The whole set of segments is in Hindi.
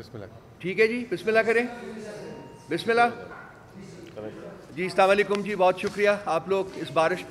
बिस्मिल्लाह। ठीक है जी, बिस्मिल्लाह करें। बिस्मिल्लाह जी। अस्सलाम वालेकुम जी, बहुत शुक्रिया आप लोग इस बारिश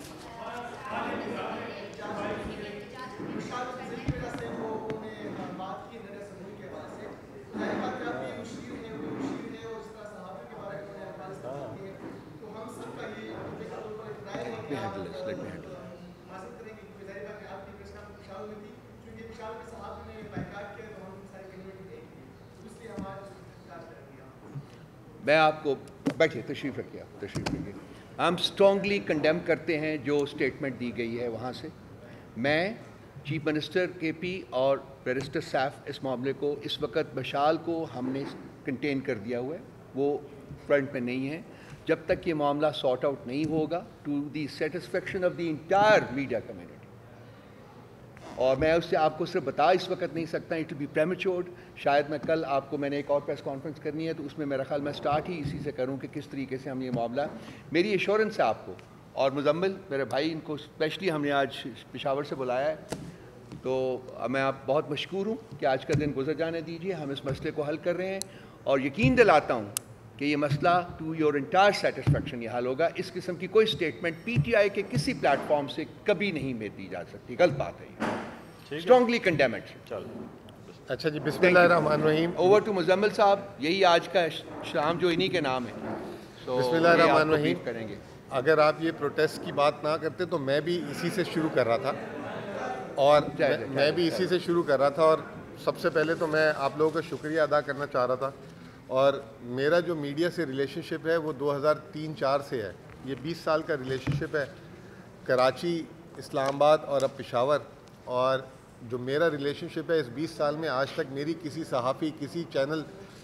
मैं आपको बैठिए, तशरीफ़ रखिए, आप तशरीफ़ रखिए। हम स्ट्रॉन्गली कंडेम करते हैं जो स्टेटमेंट दी गई है वहाँ से। मैं चीफ मिनिस्टर केपी और बैरिस्टर सैफ इस मामले को इस वक्त मशाल को हमने कंटेन कर दिया हुआ है, वो फ्रंट में नहीं है जब तक ये मामला सॉर्ट आउट नहीं होगा to the satisfaction of the entire media community. और मैं उससे आपको सिर्फ बता इस वक्त नहीं सकता, इट विल बी प्रेमेच्योर्ड। शायद मैं कल आपको, मैंने एक और प्रेस कॉन्फ्रेंस करनी है तो उसमें मेरा ख्याल मैं स्टार्ट ही इसी से करूं कि किस तरीके से हम ये मामला, मेरी एश्योरेंस है आपको और मुजम्मिल मेरे भाई, इनको स्पेशली हमने आज पेशावर से बुलाया है, तो मैं आप बहुत मशकूर हूँ कि आज का दिन गुजर जाने दीजिए। हम इस मसले को हल कर रहे हैं और यकीन दिलाता हूँ कि ये मसला टू योर इंटायर सेटिस्फेक्शन ये हल होगा। इस किस्म की कोई स्टेटमेंट पीटीआई के किसी प्लेटफॉर्म से कभी नहीं दी जा सकती, गलत बात है। Strongly condemn it. चलो अच्छा जी, बिस्मिल्लाहिर्रहमानिर्रहीम। ओवर टू मुजम्मिल साहब, यही आज का शाम जो इन्हीं के नाम है। बिस्मिल्लाहिर्रहमानिर्रहीम करेंगे। अगर आप ये प्रोटेस्ट की बात ना करते तो मैं भी इसी से शुरू कर रहा था और मैं भी इसी से शुरू कर रहा था। और सबसे पहले तो मैं आप लोगों का शुक्रिया अदा करना चाह रहा था। और मेरा जो मीडिया से रिलेशनशिप है वो 2003-04 से है। ये 20 साल का रिलेशनशिप है, कराची, इस्लामाबाद और अब पेशावर। और जो मेरा रिलेशनशिप है इस 20 साल में आज तक मेरी किसी सहाफ़ी, किसी चैनल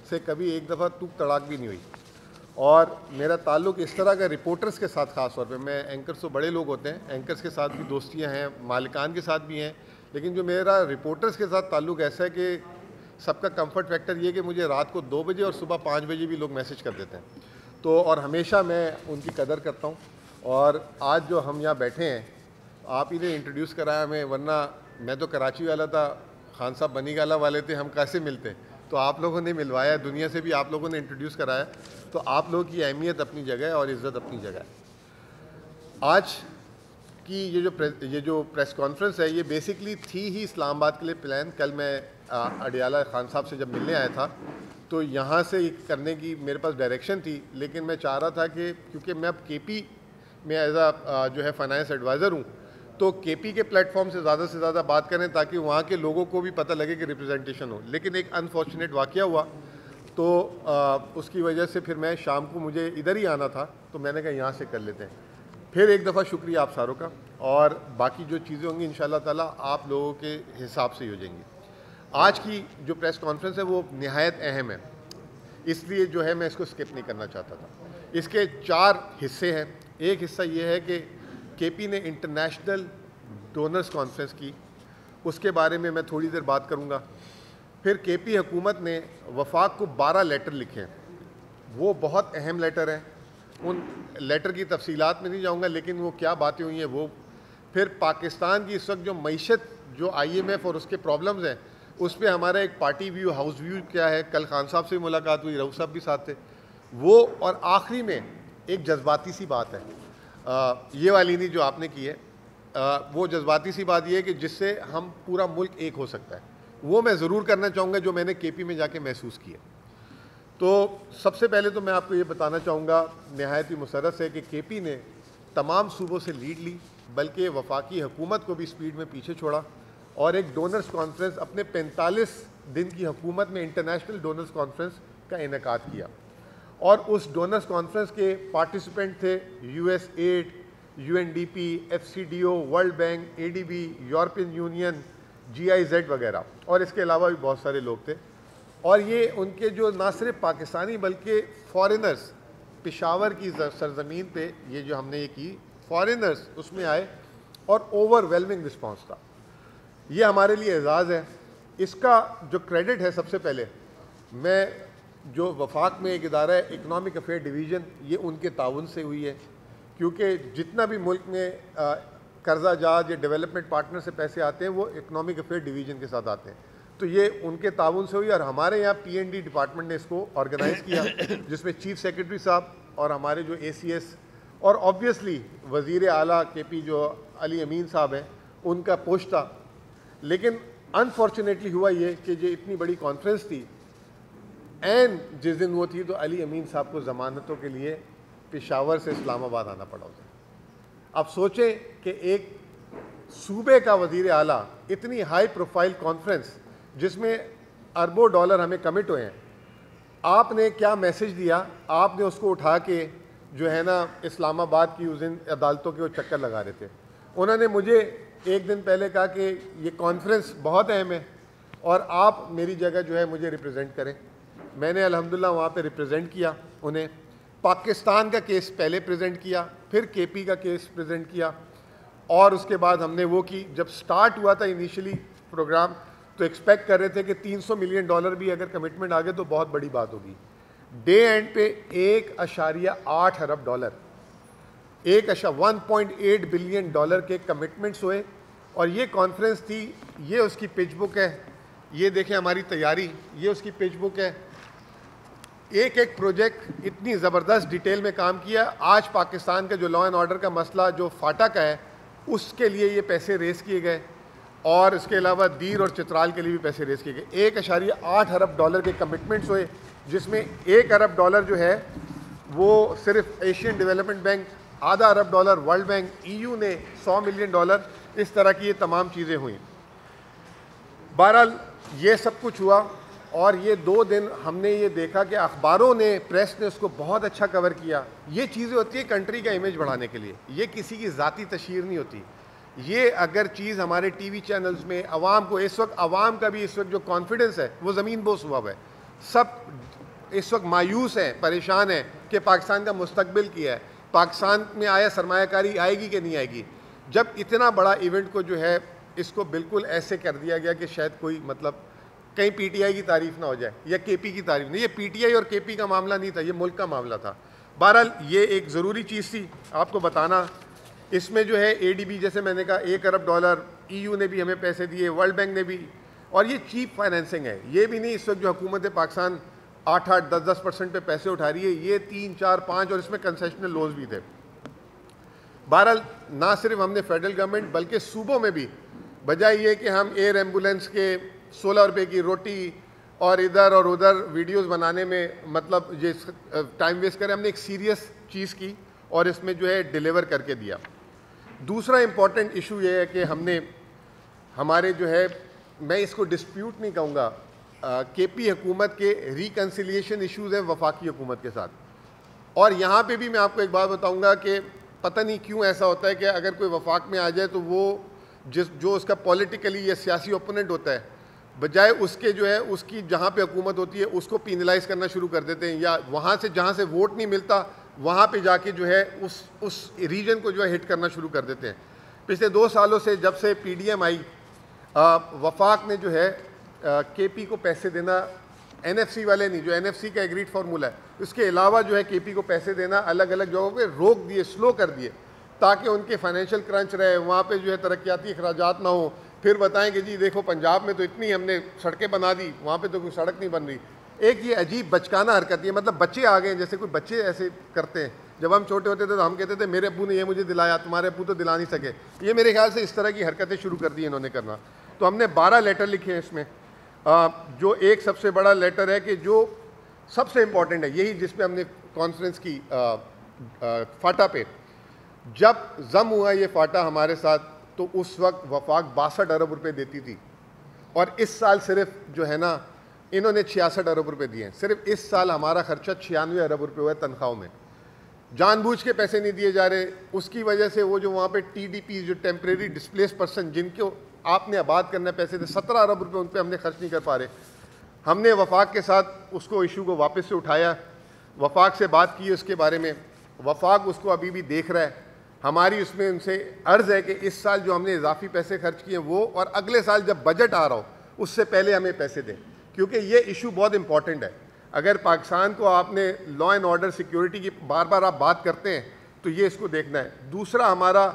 से कभी एक दफ़ा तूक तड़ाक भी नहीं हुई। और मेरा ताल्लुक़ इस तरह का रिपोर्टर्स के साथ ख़ास तौर पे, मैं एंकर्स तो बड़े लोग होते हैं, एंकर्स के साथ भी दोस्तियां हैं, मालिकान के साथ भी हैं, लेकिन जो मेरा रिपोर्टर्स के साथ ताल्लुक़ ऐसा है कि सबका कंफर्ट फैक्टर ये कि मुझे रात को 2 बजे और सुबह 5 बजे भी लोग मैसेज कर देते हैं। तो और हमेशा मैं उनकी कदर करता हूँ। और आज जो हम यहाँ बैठे हैं, आप ही ने इंट्रोड्यूस कराया हमें, वरना मैं तो कराची वाला था, खान साहब बनीगाला वाले थे, हम कैसे मिलते। तो आप लोगों ने मिलवाया, दुनिया से भी आप लोगों ने इंट्रोड्यूस कराया। तो आप लोगों की अहमियत अपनी जगह है और इज़्ज़त अपनी जगह है। आज की ये जो प्रेस कॉन्फ्रेंस है ये बेसिकली थी ही इस्लामाबाद के लिए प्लान। कल मैं अडियाला खान साहब से जब मिलने आया था तो यहाँ से करने की मेरे पास डायरेक्शन थी, लेकिन मैं चाह रहा था कि क्योंकि मैं अब केपी में एज जो है फाइनेंस एडवाइज़र हूँ, तो केपी के प्लेटफॉर्म से ज़्यादा बात करें ताकि वहाँ के लोगों को भी पता लगे कि रिप्रेजेंटेशन हो। लेकिन एक अनफॉर्चुनेट वाक़या हुआ, तो उसकी वजह से फिर मैं शाम को मुझे इधर ही आना था, तो मैंने कहा यहाँ से कर लेते हैं। फिर एक दफ़ा शुक्रिया आप सारों का, और बाकी जो चीज़ें होंगी इंशाल्लाह ताला आप लोगों के हिसाब से ही हो जाएंगी। आज की जो प्रेस कॉन्फ्रेंस है वो निहायत अहम है, इसलिए जो है मैं इसको स्किप नहीं करना चाहता था। इसके 4 हिस्से हैं। एक हिस्सा ये है कि केपी ने इंटरनेशनल डोनर्स कॉन्फ्रेंस की, उसके बारे में मैं थोड़ी देर बात करूँगा। फिर केपी हुकूमत ने वफाक को 12 लेटर लिखे हैं, वो बहुत अहम लेटर हैं। उन लेटर की तफसीलात में नहीं जाऊँगा, लेकिन वो क्या बातें हुई हैं वो। फिर पाकिस्तान की इस वक्त जो मईशत, जो IMF और उसके प्रॉब्लम्स हैं, उस पर हमारा एक पार्टी व्यू, हाउस व्यू क्या है। कल खान साहब से मुलाकात हुई, रऊफ साहब भी साथ थे वो। और आखिरी में एक जज्बाती सी बात है, ये वाली नहीं जो आपने की है, वो जज्बाती सी बात ये है कि जिससे हम पूरा मुल्क एक हो सकता है, वो मैं ज़रूर करना चाहूँगा जो मैंने केपी में जाके महसूस किया। तो सबसे पहले तो मैं आपको ये बताना चाहूँगा, नहायत ही मुसर्रत है कि केपी ने तमाम सूबों से लीड ली, बल्कि वफाकी हुकूमत को भी स्पीड में पीछे छोड़ा और एक डोनर्स कॉन्फ्रेंस अपने 45 दिन की हुकूमत में इंटरनेशनल डोनर्स कॉन्फ्रेंस का इनेकाद किया। और उस डोनर्स कॉन्फ्रेंस के पार्टिसिपेंट थे USAID, UNDP, FCDO, world bank, ADB, European union, GIZ वगैरह, और इसके अलावा भी बहुत सारे लोग थे। और ये उनके जो ना सिर्फ पाकिस्तानी बल्कि फॉरेनर्स, पेशावर की सरजमीन पे ये जो हमने ये की, फॉरेनर्स उसमें आए और ओवरवेलमिंग रिस्पांस था। ये हमारे लिए एजाज़ है। इसका जो क्रेडिट है, सबसे पहले मैं जो वफाक में एक इदारा है इकनॉमिक अफेयर डिवीज़न, ये उनके ताउन से हुई है, क्योंकि जितना भी मुल्क में कर्जा जाज या डेवलपमेंट पार्टनर से पैसे आते हैं वो इकनॉमिक अफेयर डिवीज़न के साथ आते हैं। तो ये उनके ताउन से हुई और हमारे यहाँ P&D डिपार्टमेंट ने इसको ऑर्गेनाइज़ किया, जिसमें चीफ सेक्रेटरी साहब और हमारे जो ACS और ऑब्वियसली वज़ीर आला KP जो अली अमीन साहब हैं उनका पोस्ट था। लेकिन अनफॉर्चुनेटली हुआ ये कि जो इतनी बड़ी कॉन्फ्रेंस थी एंड जिस दिन वो थी तो अली अमीन साहब को ज़मानतों के लिए पेशावर से इस्लामाबाद आना पड़ा उसे। अब सोचें कि एक सूबे का वज़ीर आला, इतनी हाई प्रोफाइल कॉन्फ्रेंस जिसमें अरबों डॉलर हमें कमिट हुए हैं, आपने क्या मैसेज दिया? आपने उसको उठा के जो है ना इस्लामाबाद की उस दिन अदालतों के वो चक्कर लगा रहे थे। उन्होंने मुझे एक दिन पहले कहा कि ये कॉन्फ्रेंस बहुत अहम है और आप मेरी जगह जो है मुझे रिप्रेजेंट करें। मैंने अल्हम्दुलिल्लाह वहाँ पे रिप्रेजेंट किया उन्हें। पाकिस्तान का केस पहले प्रेजेंट किया, फिर KP का केस प्रेजेंट किया और उसके बाद हमने वो की। जब स्टार्ट हुआ था इनिशियली प्रोग्राम तो एक्सपेक्ट कर रहे थे कि $300 मिलियन भी अगर कमिटमेंट आ गए तो बहुत बड़ी बात होगी। डे एंड पे $1.8 अरब, 1.8 बिलियन डॉलर के कमिटमेंट्स हुए और ये कॉन्फ्रेंस थी। ये उसकी पिच बुक है, ये देखें हमारी तैयारी, ये उसकी पिच बुक है। एक एक प्रोजेक्ट इतनी ज़बरदस्त डिटेल में काम किया। आज पाकिस्तान का जो लॉ एंड ऑर्डर का मसला जो फाटा का है उसके लिए ये पैसे रेस किए गए और इसके अलावा दीर और चित्राल के लिए भी पैसे रेस किए गए। $1.8 अरब के कमिटमेंट्स हुए, जिसमें $1 अरब जो है वो सिर्फ Asian development bank, $0.5 Arab world bank, EU ने $100 मिलियन, इस तरह की ये तमाम चीज़ें हुई। बहरहाल ये सब कुछ हुआ और ये 2 दिन हमने ये देखा कि अखबारों ने, प्रेस ने उसको बहुत अच्छा कवर किया। ये चीज़ें होती है कंट्री का इमेज बढ़ाने के लिए, ये किसी की ज़ाती तशहीर नहीं होती। ये अगर चीज़ हमारे TV चैनल्स में अवाम को, इस वक्त अवाम का भी इस वक्त जो कॉन्फिडेंस है वो ज़मीन बोस हुआ है। सब इस वक्त मायूस हैं, परेशान हैं कि पाकिस्तान का मुस्तकबिल क्या है, पाकिस्तान में आया सरमायाकारी आएगी कि नहीं आएगी। जब इतना बड़ा इवेंट को जो है इसको बिल्कुल ऐसे कर दिया गया कि शायद कोई मतलब कहीं PTI की तारीफ ना हो जाए या KP की तारीफ नहीं। ये PTI और KP का मामला नहीं था, ये मुल्क का मामला था। बहरहाल ये एक ज़रूरी चीज़ थी आपको बताना। इसमें जो है ADB, जैसे मैंने कहा, $1 अरब, EU ने भी हमें पैसे दिए, वर्ल्ड बैंक ने भी। और ये चीप फाइनेंसिंग है, ये भी नहीं इस वक्त जो हुकूमत पाकिस्तान 8-8, 10-10% पे पैसे उठा रही है, ये 3, 4, 5 और इसमें कंसेशनल लोज भी थे। बहरहाल ना सिर्फ हमने फेडरल गवर्नमेंट बल्कि सूबों में भी, बजाय ये कि हम एयर एम्बुलेंस के 16 रुपए की रोटी और इधर और उधर वीडियोस बनाने में मतलब ये टाइम वेस्ट करें, हमने एक सीरियस चीज़ की और इसमें जो है डिलीवर करके दिया। दूसरा इम्पॉर्टेंट इशू ये है कि हमने हमारे जो है, मैं इसको डिस्प्यूट नहीं कहूँगा, KP हुकूमत के रिकन्सिलिएशन इशूज़ हैं वफाकी हुकूमत के साथ। और यहाँ पे भी मैं आपको एक बात बताऊँगा कि पता नहीं क्यों ऐसा होता है कि अगर कोई वफाक में आ जाए तो वो जो उसका पॉलिटिकली या सियासी ओपोनेंट होता है, बजाय उसके जो है उसकी जहाँ पे हुकूमत होती है उसको पीनलाइज करना शुरू कर देते हैं, या वहाँ से जहाँ से वोट नहीं मिलता वहाँ पे जाके जो है उस रीजन को जो है हिट करना शुरू कर देते हैं। पिछले 2 सालों से जब से PDM आई, वफाक ने जो है KP को पैसे देना, NFC वाले नहीं, जो NFC का एग्रीड फार्मूला है, उसके अलावा जो है KP को पैसे देना अलग अलग जगहों पे रोक दिए, स्लो कर दिए, ताकि उनके फाइनेंशियल क्रंच रहे, वहाँ पे जो है तरक्याती अखराजात ना हो। फिर बताएं कि जी देखो पंजाब में तो इतनी हमने सड़कें बना दी, वहाँ पे तो कोई सड़क नहीं बन रही। एक ये अजीब बचकाना हरकत है, मतलब बच्चे आ गए, जैसे कोई बच्चे ऐसे करते हैं। जब हम छोटे होते थे तो हम कहते थे मेरे अब्बू ने ये मुझे दिलाया, तुम्हारे अब्बू तो दिला नहीं सके। ये मेरे ख्याल से इस तरह की हरकतें शुरू कर दी इन्होंने करना। तो हमने 12 लेटर लिखे हैं इसमें। जो एक सबसे बड़ा लेटर है कि जो सबसे इम्पॉर्टेंट है, यही जिस पे हमने कॉन्फ्रेंस की फाटा पे, जब जम हुआ ये फाटा हमारे साथ, तो उस वक्त वफाक 62 अरब रुपए देती थी और इस साल सिर्फ जो है ना इन्होंने 66 अरब रुपए दिए हैं। सिर्फ इस साल हमारा खर्चा 96 अरब रुपए हुआ है तनख्वाहों में। जानबूझ के पैसे नहीं दिए जा रहे, उसकी वजह से वो जो वहाँ पे TDP, जो टेम्परेरी डिस्प्लेस पर्सन, जिनको आपने आबाद करने पैसे थे, 17 अरब रुपए उन पर हमने खर्च नहीं कर पा रहे। हमने वफाक के साथ उसको इशू को वापस से उठाया, वफाक से बात की उसके बारे में, वफाक उसको अभी भी देख रहा है। हमारी उसमें उनसे अर्ज़ है कि इस साल जो हमने इजाफी पैसे खर्च किए वो, और अगले साल जब बजट आ रहा हो उससे पहले हमें पैसे दें, क्योंकि ये इशू बहुत इंपॉर्टेंट है। अगर पाकिस्तान को आपने लॉ एंड ऑर्डर सिक्योरिटी की बार बार आप बात करते हैं तो ये इसको देखना है। दूसरा, हमारा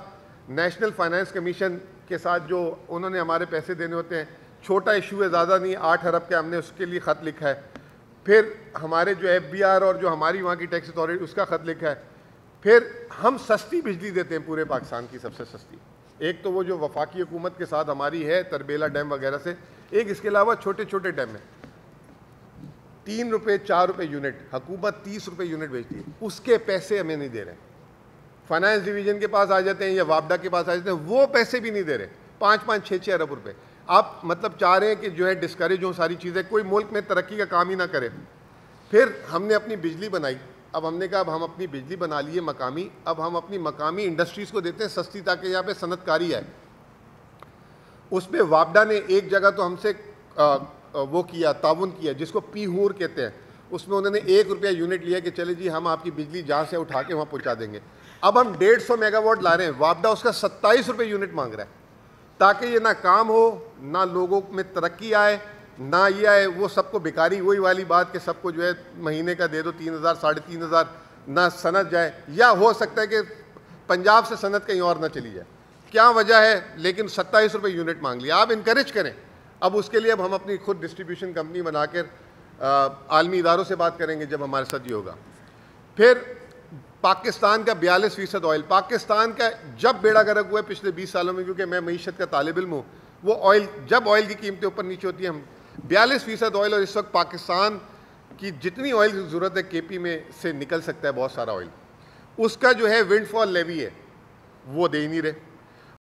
नेशनल फाइनेंस कमीशन के साथ जो उन्होंने हमारे पैसे देने होते हैं, छोटा इशू है, ज़्यादा नहीं, 8 अरब के हमने उसके लिए ख़त लिखा है। फिर हमारे जो FBR और जो हमारी वहाँ की टैक्स अथॉरिटी उसका ख़त लिखा है। फिर हम सस्ती बिजली देते हैं पूरे पाकिस्तान की, सबसे सस्ती। एक तो वो जो वफाकी हुकूमत के साथ हमारी है तरबेला डैम वगैरह से, एक इसके अलावा छोटे छोटे डैम है, 3 रुपये 4 रुपये यूनिट, हुकूमत 30 रुपये यूनिट बेचती है, उसके पैसे हमें नहीं दे रहे। फाइनेंस डिवीजन के पास आ जाते हैं या वापडा के पास आ जाते हैं, वो पैसे भी नहीं दे रहे, 5-5, 6-6 अरब रुपए। आप मतलब चाह रहे हैं कि जो है डिस्करेज हो सारी चीज़ें, कोई मुल्क में तरक्की का काम ही ना करे। फिर हमने अपनी बिजली बनाई, अब हमने कहा अब हम अपनी बिजली बना लिए मकामी, अब हम अपनी मकामी इंडस्ट्रीज़ को देते हैं सस्ती, ताकि यहाँ पे सनतकारी है। उस पर वापडा ने एक जगह तो हमसे वो किया, ताउन किया, जिसको पीहूर कहते हैं। उसमें उन्होंने 1 रुपया यूनिट लिया कि चले जी हम आपकी बिजली जहाँ से उठा के वहाँ पहुँचा देंगे। अब हम 150 मेगावाट ला रहे हैं, वापडा उसका 27 रुपये यूनिट मांग रहा है, ताकि ये ना काम हो, ना लोगों में तरक्की आए, ना ये आए। वो सबको बेकारी, वही वाली बात कि सबको जो है महीने का दे दो 3,000 3,500, ना सनत जाए, या हो सकता है कि पंजाब से सनत कहीं और ना चली जाए, क्या वजह है, लेकिन 27 रुपये यूनिट मांग लिया। आप इनकरेज करें। अब उसके लिए अब हम अपनी खुद डिस्ट्रीब्यूशन कंपनी बनाकर आलमी इदारों से बात करेंगे जब हमारे साथ ये होगा। फिर पाकिस्तान का 42% ऑयल, पाकिस्तान का जब बेड़ा गर्क हुआ है पिछले 20 सालों में, क्योंकि मैं मईशत का तालिब इल्म हूँ, वो ऑयल, जब ऑयल की कीमतें ऊपर नीचे होती हैं, हम 42% ऑयल, और इस वक्त पाकिस्तान की जितनी ऑयल की ज़रूरत है KP में से निकल सकता है बहुत सारा ऑयल, उसका जो है विंडफॉल लेवी है वो दे ही नहीं रहे।